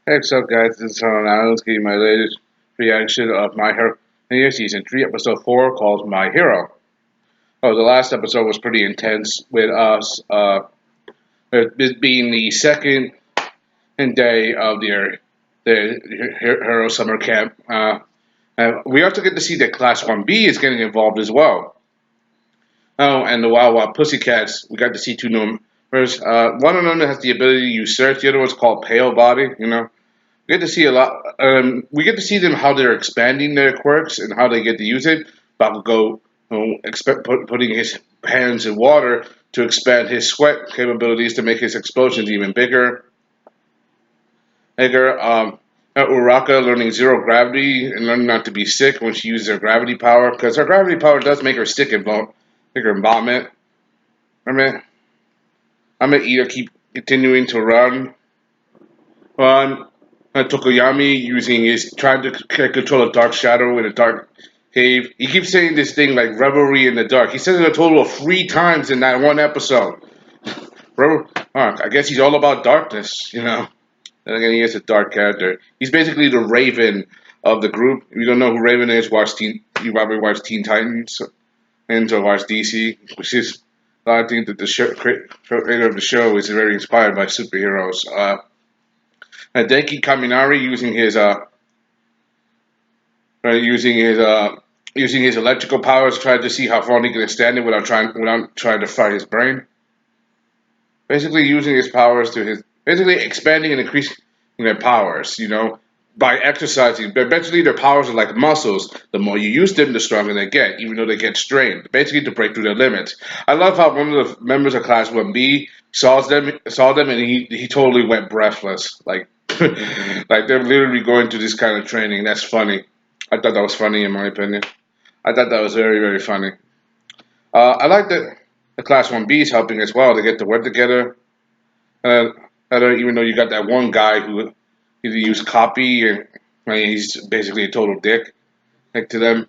Hey, what's up, guys? This is Ron Adams giving my latest reaction of My Hero Season 3, Episode 4, called My Hero. Oh, the last episode was pretty intense with us, with this being the second day of the Hero Summer Camp. And we also get to see that Class 1B is getting involved as well. Oh, and the Wild Wild Pussycats, we got to see two new members. One of them has the ability to use search, the other one's called Pale Body, We get to see a lot. We get to see them how they're expanding their quirks and how they get to use it. Bakugo, putting his hands in water to expand his sweat capabilities to make his explosions even bigger. Bigger. Uraka learning zero gravity and learning not to be sick when she uses her gravity power, because her gravity power does make her sick and make her vomit. I mean, I'm gonna either keep continuing to run, Tokoyami using his trying to control a dark shadow in a dark cave. He keeps saying this thing like revelry in the dark. He says it a total of 3 times in that one episode. I guess he's all about darkness. And again, he is a dark character. He's basically the Raven of the group. If you don't know who Raven is, you probably watch Teen Titans and to watch DC, which is I think that the creator of the show is very inspired by superheroes. Denki Kaminari using his using his electrical powers, trying to see how far he can extend it without trying to fry his brain. Basically, using his powers to his basically expanding and increasing their powers. By exercising. But eventually, their powers are like muscles. The more you use them, the stronger they get, even though they get strained. Basically, to break through their limits. I love how one of the members of Class 1B saw them, and he totally went breathless. Like they're literally going through this kind of training. That's funny. I thought that was funny, in my opinion. I thought that was very, very funny. I like that the Class 1B is helping as well. They get to work together. Uh, even though you got that one guy who either use copy and he's basically a total dick to them.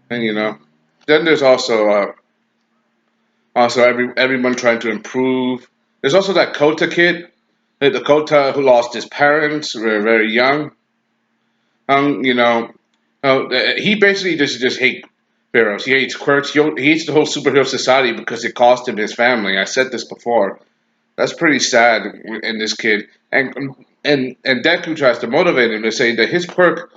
And then there's also everyone trying to improve. There's also that Kota kid, the Kota who lost his parents very, very young. You know, he basically just hates heroes. He hates quirks. He hates the whole superhero society because it cost him his family. I said this before. That's pretty sad in this kid. And Deku tries to motivate him to say that his parents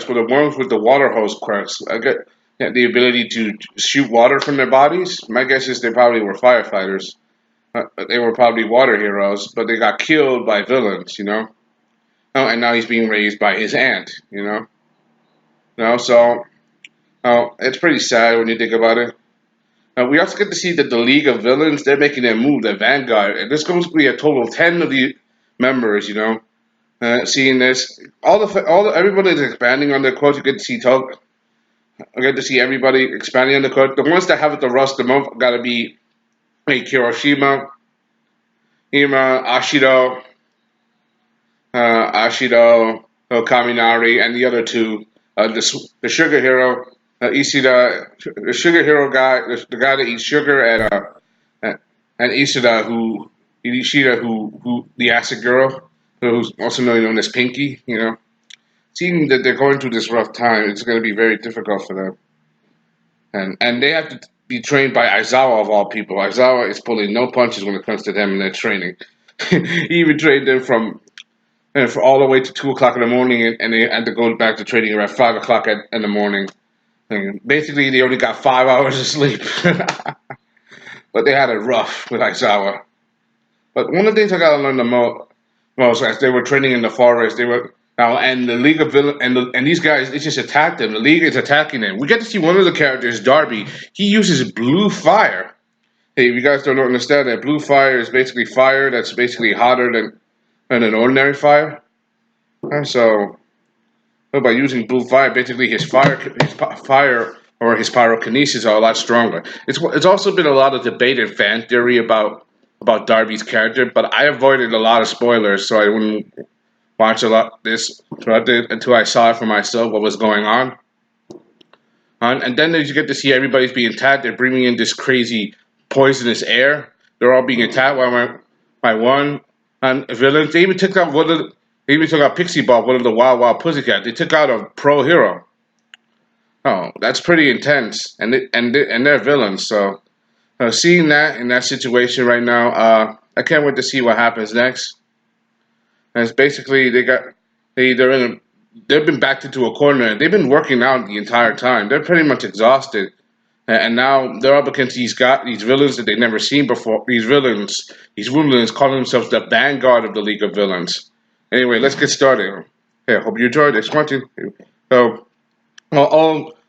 were the ones with the water hose quirks. I get the ability to shoot water from their bodies. My guess is they probably were firefighters. They were probably water heroes, but they got killed by villains. Oh, and now he's being raised by his aunt. So it's pretty sad when you think about it. We also get to see that the League of Villains, they're making their move, the Vanguard, and there's going to be a total of 10 of the members. Seeing this, everybody is expanding on their quotes. You get to see I get to see everybody expanding on the quote. The ones that have the rust the most got to be Kiroshima, Ima, Kaminari, and the other two. The Sugar Hero, Ishida, the Sugar Hero guy, the guy that eats sugar, and Ishida, who the acid girl, who's also known as Pinky. Seeing that they're going through this rough time, it's going to be very difficult for them, and they have to be trained by Aizawa of all people. Aizawa is pulling no punches when it comes to them and their training. He even trained them for all the way to 2 o'clock in the morning, and they had to go back to training around 5 o'clock in the morning. And basically, they only got 5 hours of sleep, but they had it rough with Aizawa. But one of the things I got to learn the most as they were training in the forest, they were now and the League of Villain and these guys, they just attacked them. The League is attacking them. We get to see one of the characters, Darby. He uses blue fire. Hey, if you guys don't understand that, blue fire is basically fire that's basically hotter than an ordinary fire. And so, but by using blue fire, basically his fire or his pyrokinesis are a lot stronger. It's also been a lot of debate and fan theory about Darby's character, but I avoided a lot of spoilers, so I wouldn't watch a lot this until I saw it for myself what was going on. And then as you get to see everybody's being attacked, they're bringing in this crazy poisonous air. They're all being attacked by one. And villains. They even took out one of. They even took out Pixie Bob, one of the Wild Wild Pussycat. They took out a pro hero. Oh, that's pretty intense. And they're villains. So seeing that in that situation right now, I can't wait to see what happens next. And it's basically they're in they've been backed into a corner. They've been working out the entire time. They're pretty much exhausted. And now they're up against these villains that they've never seen before. These villains calling themselves the vanguard of the League of Villains. Anyway, let's get started. Yeah, hope you enjoyed this. Watching. So,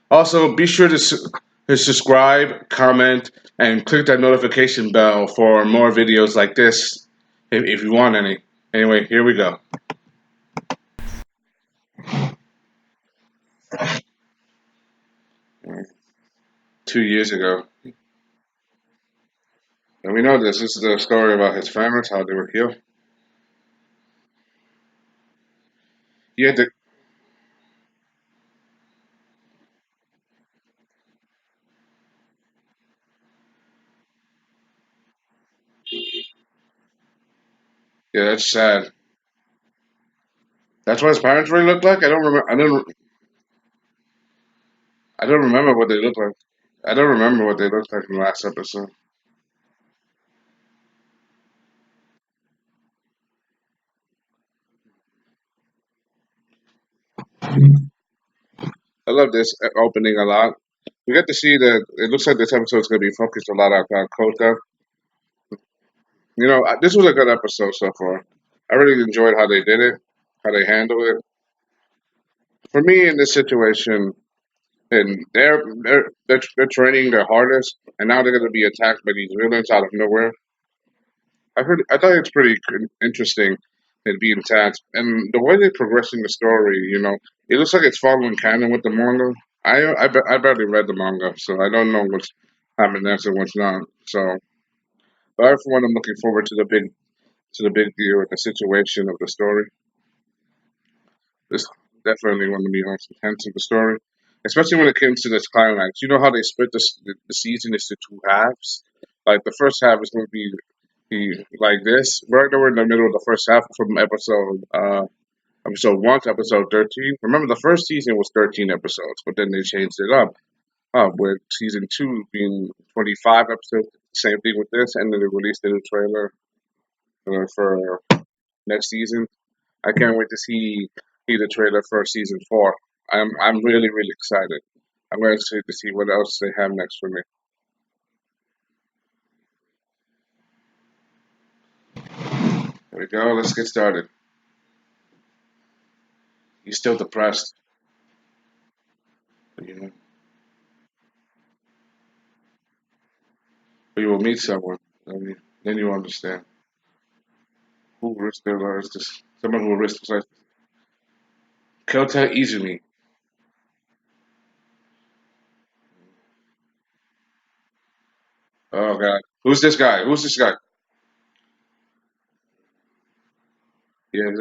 also be sure to subscribe, comment, and click that notification bell for more videos like this, if you want any. Anyway, here we go. 2 years ago, and we know this. This is the story about his parents, how they were killed. He had to. Yeah, that's sad. That's what his parents really looked like. I don't remember. I don't remember what they looked like. I don't remember what they looked like in the last episode. I love this opening a lot. We get to see that it looks like this episode is going to be focused a lot on Kota. This was a good episode so far. I really enjoyed how they did it, how they handled it. For me, in this situation, and they're training their hardest, and now they're going to be attacked by these villains out of nowhere. I thought it's pretty interesting it being attacked, and the way they're progressing the story. It looks like it's following canon with the manga. I barely read the manga, so I don't know what's happening next and what's not. So, but for one, I'm looking forward to the big deal and the situation of the story. This definitely one of the most intense of the story, especially when it comes to this climax. You know how they split the season into two halves. Like the first half is going to be like this. Right now we're in the middle of the first half from episode 1 to episode 13. Remember, the first season was 13 episodes, but then they changed it up. With season 2 being 25 episodes. Same thing with this, and then they released a new trailer for next season. I can't wait to see the trailer for season 4. I'm really really excited. I'm going to see what else they have next for me. Here we go. Let's get started. He's still depressed, but but you will meet someone. I mean, then you understand who risked their lives. Someone who risked his life. Kota Izumi. Oh God, who's this guy? Who's this guy? Yeah.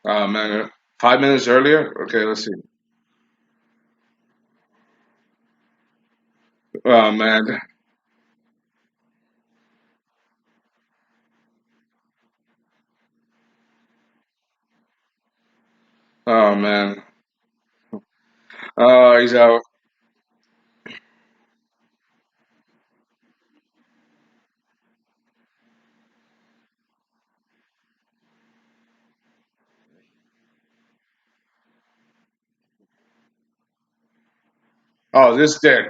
Oh man, 5 minutes earlier. Okay, let's see. Oh man. Oh man. Oh, he's out. Oh, this dead.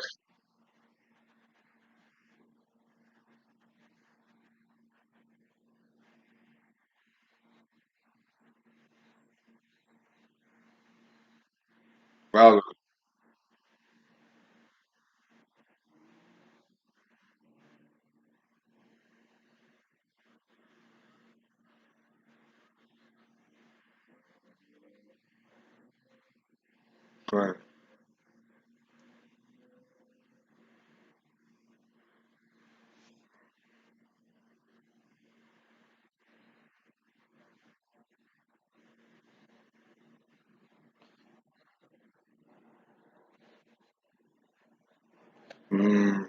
Well, right.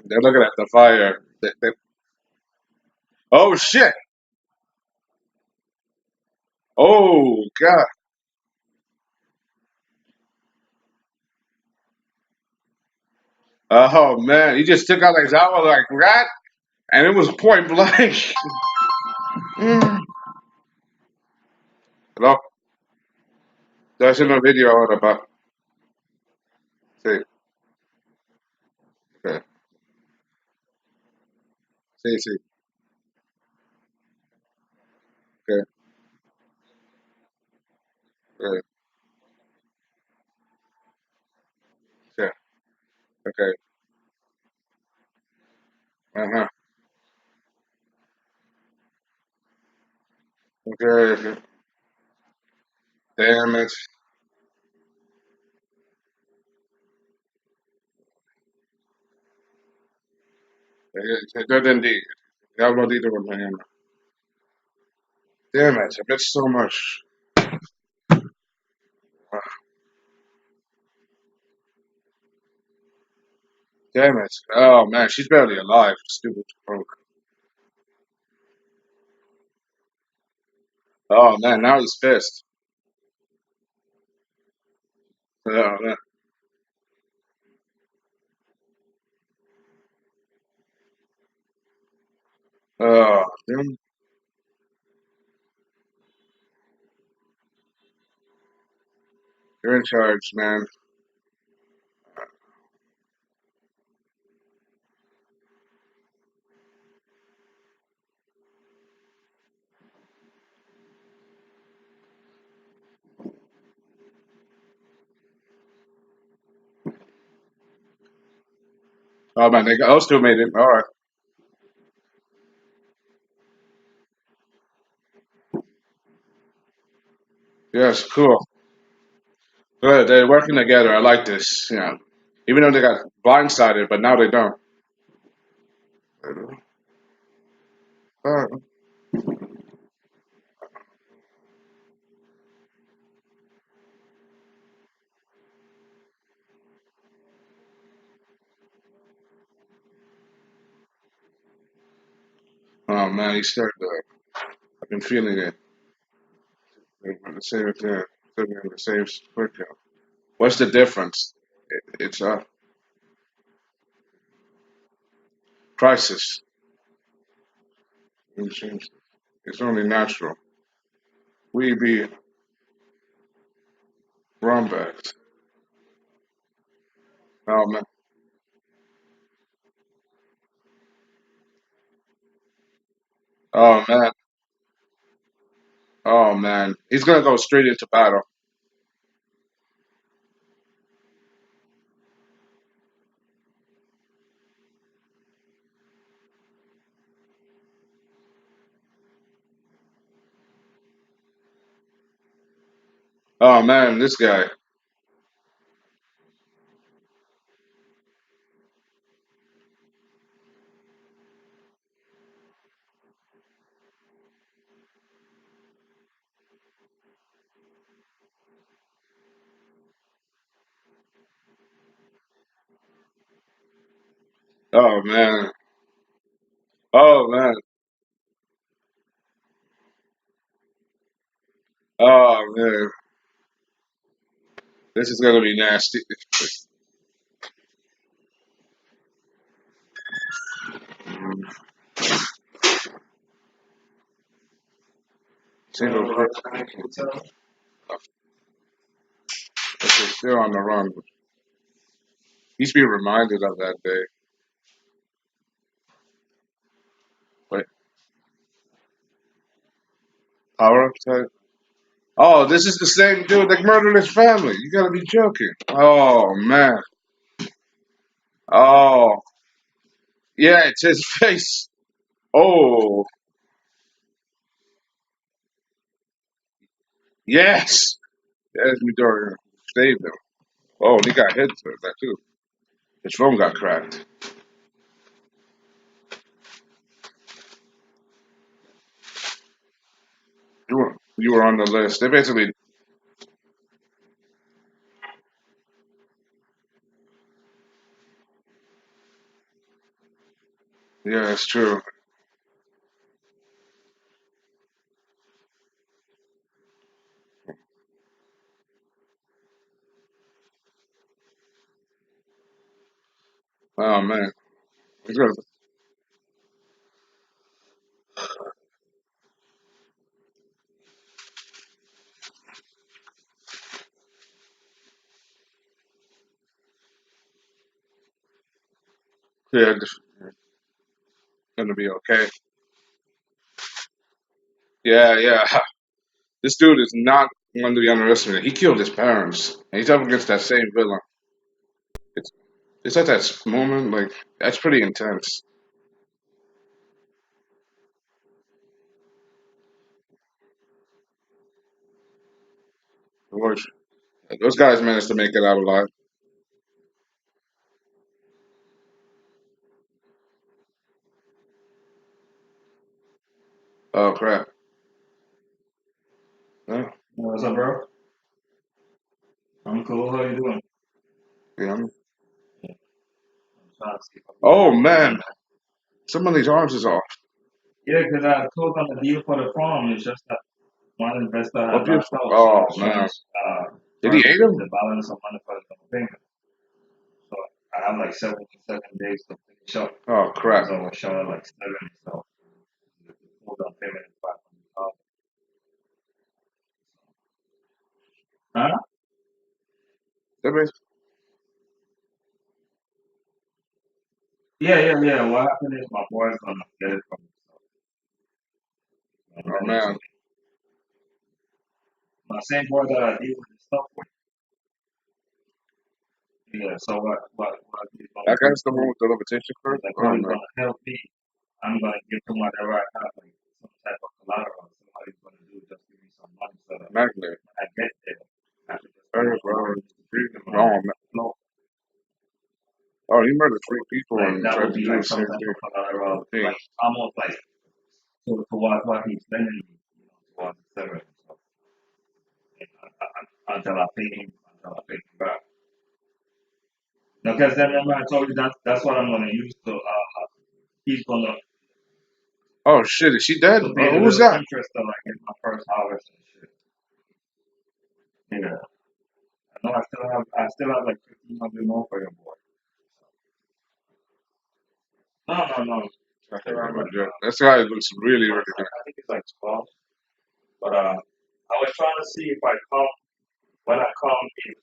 They're looking at the fire. Oh shit! Oh god! Oh man, he just took out his hour like that, and it was point blank. Hello, there's no video on about. See, okay, see, okay, okay, okay, okay, uh-huh, okay, okay. Damn it! It did indeed. Y'all not either one, man. Damn it! I bet so much. Uh, Damn it! Oh man, she's barely alive. Stupid punk. Oh man, now he's pissed. Oh man. Oh, damn. You're in charge, man. Oh man, those two made it. All right. Yes, cool. Good. They're working together. I like this. Yeah. Even though they got blindsided, but now they don't. Uh, Oh man, he started. I've been feeling it. The same thing. The same workout. What's the difference? It's a crisis. It's only natural. We be runbacks. Oh man. Oh man. Oh man. He's gonna go straight into battle. Oh man, this guy. Oh man. Oh man. Oh man. This is gonna be nasty. Single person. Okay, still on the run. He's being reminded of that day. Wait, power type? Oh, this is the same dude that murdered his family. You gotta be joking. Oh man. Oh, yeah, it's his face. Oh, yes. Yes, Midori saved him. Oh, he got hit for that too. His phone got cracked. You were on the list. They basically. Yeah, it's true. Oh man, it's gonna, yeah, it's gonna be okay. Yeah, yeah. This dude is not one to be underestimated. He killed his parents, and he's up against that same villain. It's it's at that moment, like that's pretty intense. Which those guys managed to make it out alive. Oh crap! Yeah, What's up, bro? I'm cool. How you doing? yeah. Yeah, I'm trying to see if I can get Oh some money, man, man. some of these arms is off. Yeah, 'cause I told them the deal for the farm. It's just that one investor What had backed beautiful. out, so I Oh was trying man, to did he firm eat him? the balance of money for the payment. So I have like 7 days to finish up Oh because crap! I was short of like 7, so the full down payment is 500,000. Huh? That means- Yeah. What happened is my boy's gonna get it from me, so I'm Oh ready man, to. My same boy that I deal with the stuff with. Yeah. So what he's gonna that do guy's the one too with the levitation is curve. like how Oh he's man, gonna help me. I'm gonna give him whatever I have, like some type of collateral. Somebody's gonna do just give me some money so that magnet. when I get there, I can just Hey, come over bro. and just give him Oh money man. flow. Oh, he murdered So three people like and that tried would to be do like the some same type thing. of collateral, Hey, like almost like to what he's lending me, towards the severance. So, and until I pay him, until I pay him back. Now, because then remember I told you that's what I'm gonna use to he's gonna oh shit, is she dead? to pay the Who was little that? interest to like get my first harvest and shit. Yeah. No, I still have like 1,500 more for your boy. No. I Still think have I'm a like jerk. This guy looks really, really what's good. that? I think it's like 12. But I was trying to see if I come when I come if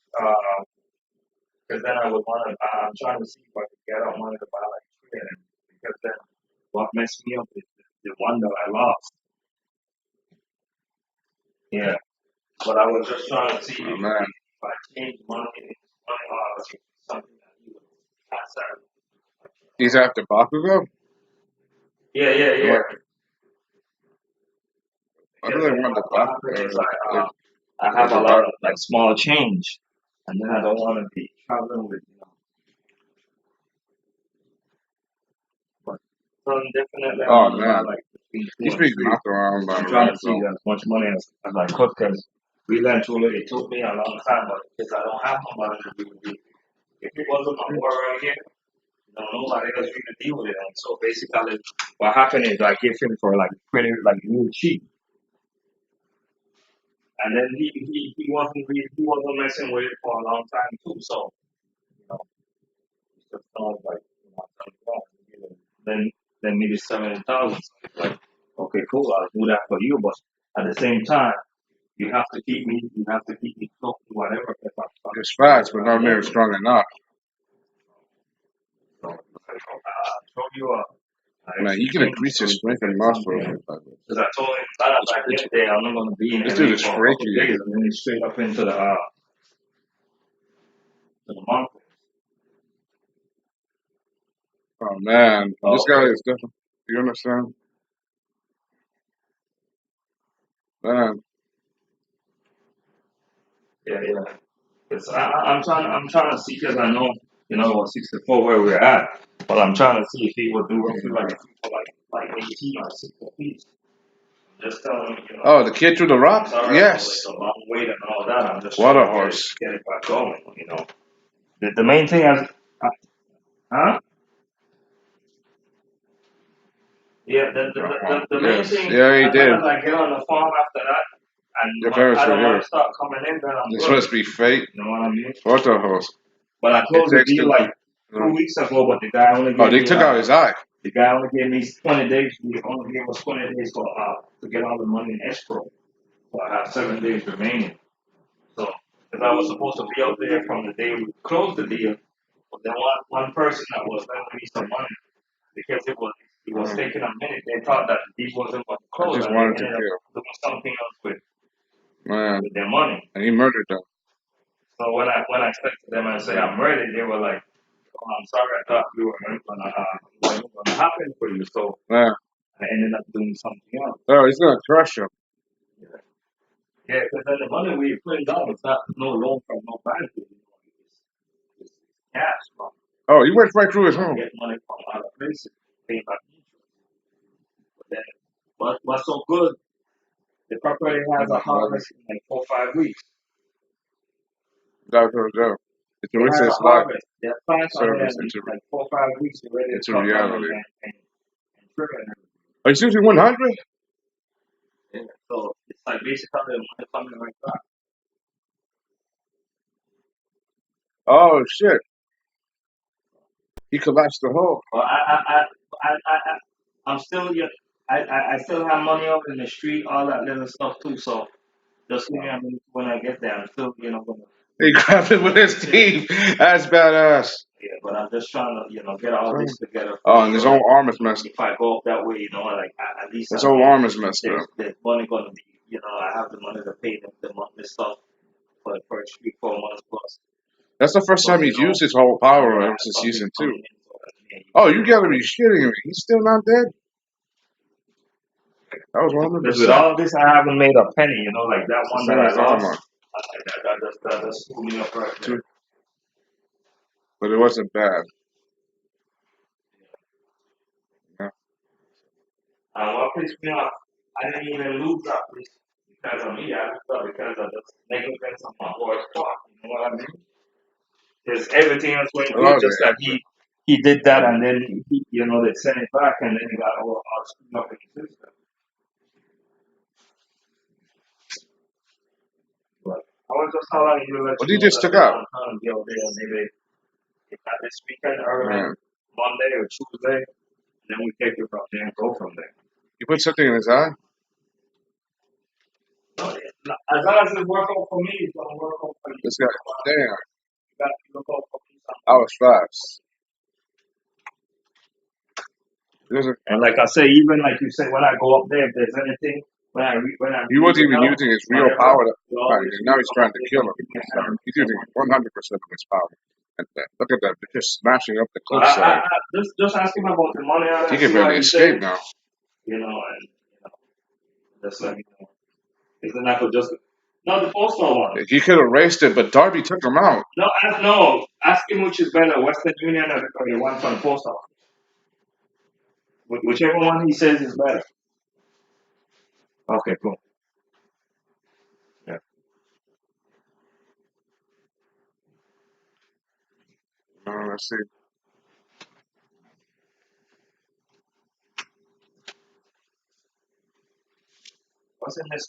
because then I would want to. I'm trying to see if I could get out money to buy like three of them because then what messed me up is the one that I lost. Yeah. But I was just trying to see Oh man, if I change money into money or if it's something that he would accept. he's after Bakugo. Yeah. What? Why do Because they then want the what Bakugo? happens is I Or have a the lot of Bakugo? like small change, and then I don't want to be traveling with but so definitely I Oh want to buy man, like between two he's and being three. knocked around by I'm a trying rag to see doll. as much money as I could because we learned too late. It took me a long time, but because I don't have nobody to deal with it. If it wasn't my boy right here, nobody else really deal with it. And so basically, what happened is I gave him for like pretty like real cheap, and then he wasn't messing with it for a long time too. So you know, it's just not like then then maybe 70,000. So it's like okay, cool, I'll do that for you, but at the same time. You have to keep me close to whatever if It's fast, but I'm not near moving. strong enough. So I told you I Man, he can explained increase so his you can strength and get muscle. something. Because I told him that as It's I get crazy. there, I'm not gonna be in This dude LA is for a couple of freaky. days and then it's straight up into the mountains. Oh man, this Oh, guy okay. is different. You understand? Man, Yeah. Because I'm trying to see because I know what 64 where we're at, but I'm trying to see if he would do roughly like 18 or 60 feet. Just telling him, oh, the kid threw the I'm rock? sorry, I know it's Yes. a long wait and all that. I'm just What trying a to horse. get it back going. The main thing is, huh? Yeah, the main Yes. thing, Yeah, he as long did. as I get on the farm after that, and Your parents I were don't want here. to start coming in, then I'm This good. must be fate. You know what I mean? What the hell? But I It closed the takes deal the. like Uh, 2 weeks ago, but the guy only oh, gave they me took out his eye. the guy only gave me 20 days. He only gave us 20 days for to get all the money in escrow. So I have 7 days remaining. So if I was supposed to be out there from the day we closed the deal, but then one person that was lending me some money because it was Uh, taking a minute. They thought that the deal wasn't going to I close, just and they wanted to ended up kill. doing something else Man, with their money. and he murdered them. So when I said to them and say I'm ready, they were like, "Oh, I'm sorry, I thought we were gonna happen for you." So Man, I ended up doing something else. oh, he's gonna crush him. Yeah, yeah, because then the money we put down is not no loan from no bank. It's cash from Oh, he went right through his home. get money from other places, paying back interest. But then, what's so good? The property has a harvest in like 4 or 5 weeks. That's what it is. It's a It has a racist life harvest. Their plants are there service. in like 4 or 5 weeks. They're ready to It's a cut down reality. and trim and everything. Are you seriously 100? Yeah. So it's like basically the money coming like that. Oh shit! He collapsed the hole. But I'm still yeah, I still have money out in the street, all that little stuff too. So just give me a minute when I get there. I'm still gonna He grabbed it with his teeth. That's badass. yeah. But I'm just trying to get all this together for Oh, and his sure whole that arm is messed. if I go up that way, like at least His I whole know arm is messed up. there's money gonna be I have the money to pay the monthly stuff for the first 3 4 months plus. That's the first Plus, time he's used his whole power I ever have since something season two. coming in. So Oh, you gotta be shitting me. He's still not dead? That was because with 100%. all of this, I haven't made a penny. Like that The one same that I as the other lost, one. that just screwed me up right there. Too. But it wasn't bad. Yeah. And what pissed me off, I didn't even lose that piece because of me. I just thought because of the negligence of my boy's part. You know what I mean? Because everything else went A lot good, of just it. that he did that, and then they sent it back, and then he got all screwed up in the system. But I was just calling you to let What you he know just that took out? I'm trying to be out there, maybe if not this weekend, early Man. Monday or Tuesday, and then we take it from there and go from there. He put something in his eye? So, yeah, as long as it works out for me, it's gonna work out for you. This guy. Damn. You got to look out for me I something. was fast. It doesn't. And like I say, even like you say, when I go up there, if there's anything, when I He need wasn't your even help, using his real whatever, power. you Right, always and now he's come trying up to there kill and him. give me a hand. He's using 100% of his power. And look at that. They're just smashing up the But I cliffside. just ask him about the money out He and can see what barely he escape says, now. and just let me know. If then I could just no the postal one. He could have raced it, but Darby took him out. No. Ask him which is better, Western Union or the one from the post office. Whichever one he says is better. Okay, cool. Yeah. Let's see. What's in this?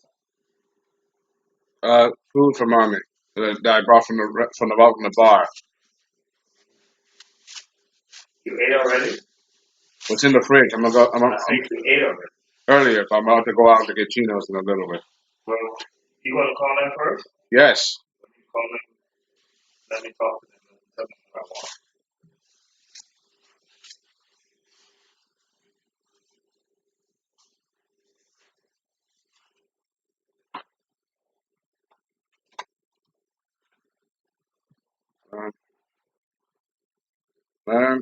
Food for mommy that I brought from the bar. You ate already? What's in the fridge? I think you ate already. Earlier. So I'm about to go out to get chinos in a little bit. Well, you want to call them first? Yes. Let me call them. Let me talk to them and tell them what I want. Man, man.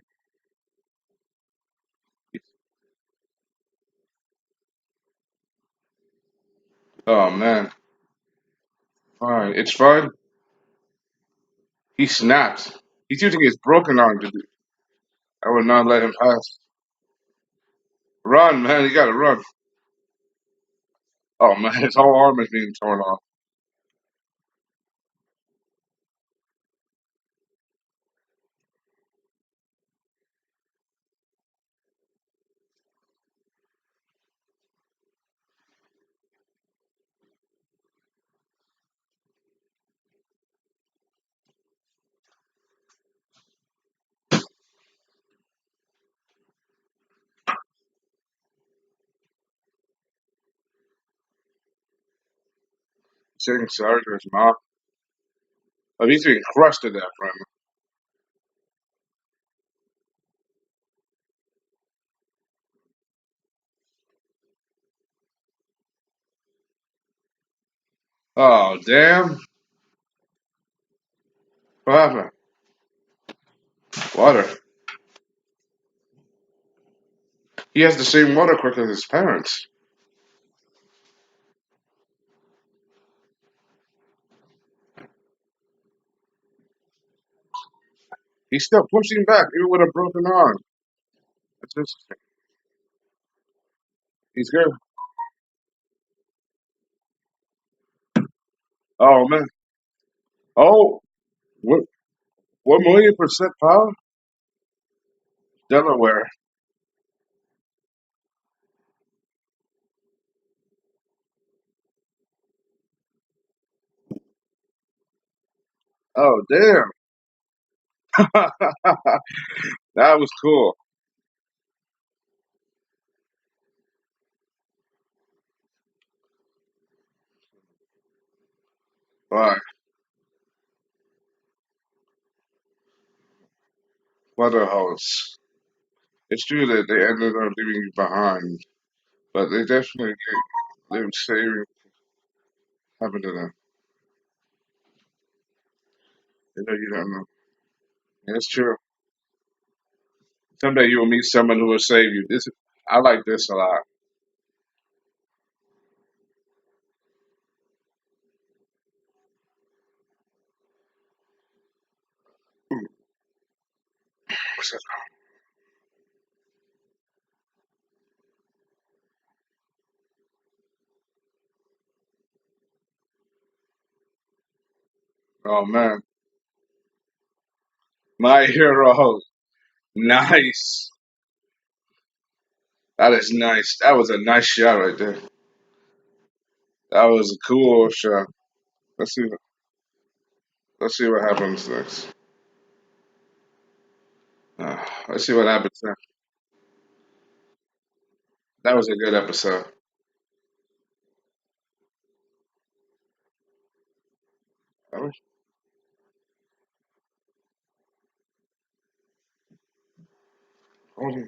Oh man. Fine. It's fine. He snapped. He's using his broken arm to do. I would not let him pass. Run, man. You gotta run. Oh man, his whole arm is being torn off. saying sorry to his mom. Oh, he's being crushed to death right now. Oh, damn. What happened? Water. He has the same water quick as his parents. He's still pushing back, even with a broken arm. That's interesting. He's good. Oh, man. Oh, what, 1,000,000% power? Delaware. Oh, damn. That was cool. All right. What a host. It's true that they ended up leaving you behind, but they definitely lived saving happened to them. You don't know. It's true. Someday you will meet someone who will save you. I like this a lot. Oh man, my hero. Nice. That is nice. That was a nice shot right there. That was a cool shot. Let's see. Let's see what happens next. Let's see what happens next. That was a good episode. I wish only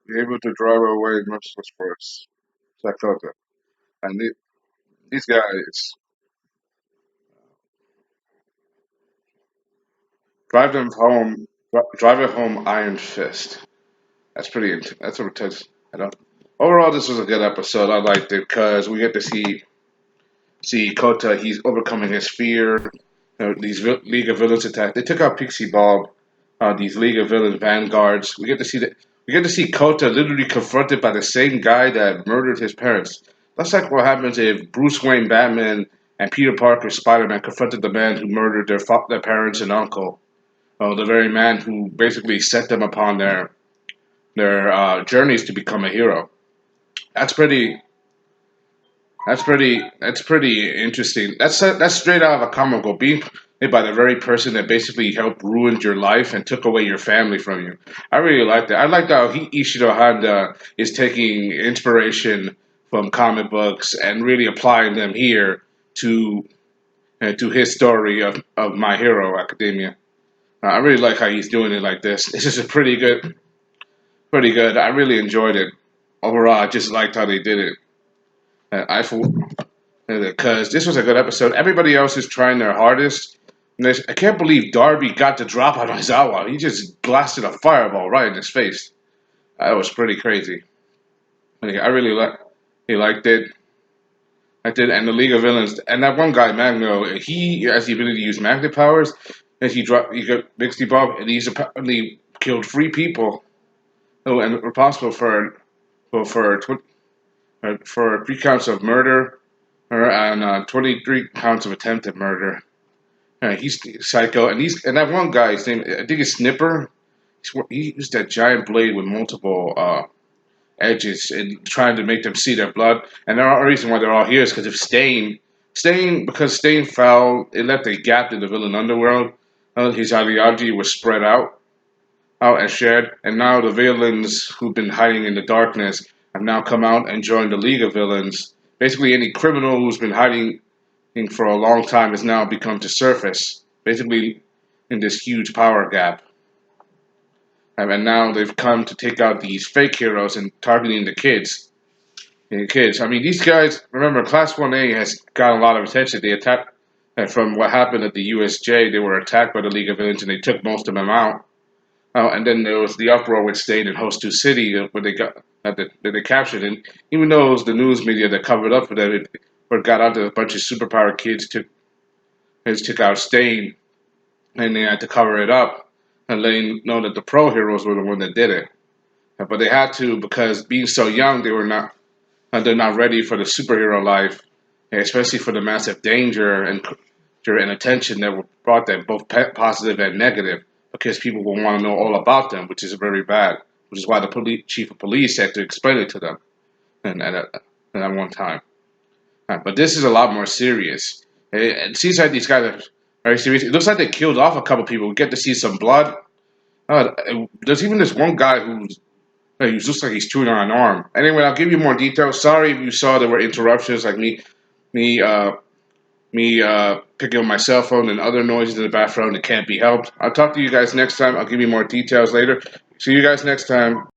be able to drive away merciless force. Check out that. And these guys drive them home, Iron Fist. That's pretty. That's a intense. I don't. Overall, this was a good episode. I liked it because we get to see Kota. He's overcoming his fear. These League of Villains attack. They took out Pixie Bob. These League of Villains vanguards. We get to see that. We get to see Kota literally confronted by the same guy that murdered his parents. That's like what happens if Bruce Wayne, Batman, and Peter Parker, Spider-Man confronted the man who murdered their parents and uncle. The very man who basically set them upon their journeys to become a hero. That's pretty. That's pretty interesting. That's straight out of a comic book. Being played by the very person that basically helped ruin your life and took away your family from you. I really like that. I like how Ishiro Honda is taking inspiration from comic books and really applying them here to his story of My Hero Academia. I really like how he's doing it like this. This is a pretty good. I really enjoyed it. Overall, I just liked how they did it. I because this was a good episode. Everybody else is trying their hardest. I can't believe Darby got the drop on Aizawa. He just blasted a fireball right in his face. That was pretty crazy. I really he liked it. I did, and the League of Villains, and that one guy Magno, he has the ability to use magnet powers, and he got Bixby Bob, and he's apparently killed 3 people. Oh, and responsible for for 3 counts of murder, and 23 counts of attempted murder. He's psycho, and that one guy, his name I think is Snipper. He used that giant blade with multiple edges and trying to make them see their blood. And the reason why they're all here is because of because Stain fell, it left a gap in the villain underworld. His ideology was spread out and shared, and now the villains who've been hiding in the darkness have now come out and joined the League of Villains. Basically, any criminal who's been hiding for a long time has now become to surface. Basically, in this huge power gap. And now they've come to take out these fake heroes and targeting the kids. I mean, these guys. Remember, Class 1A has got a lot of attention. They attacked, and from what happened at the USJ, they were attacked by the League of Villains, and they took most of them out. And then there was the uproar which stayed in Host 2 City where they got that they captured. And even though it was the news media that covered up for them, it got out that a bunch of superpower kids took out Stain, and they had to cover it up and letting know that the pro heroes were the one that did it. But they had to because being so young, they're not ready for the superhero life, especially for the massive danger and attention that were brought them, both positive and negative, because people will want to know all about them, which is very bad. Which is why the chief of police had to explain it to them, and at one time. But this is a lot more serious. It seems like these guys are very serious. It looks like they killed off a couple people. We get to see some blood. There's even this one guy who's he looks like he's chewing on an arm. Anyway, I'll give you more details. Sorry if you saw there were interruptions, like me, uh, me picking up my cell phone and other noises in the background that can't be helped. I'll talk to you guys next time. I'll give you more details later. See you guys next time.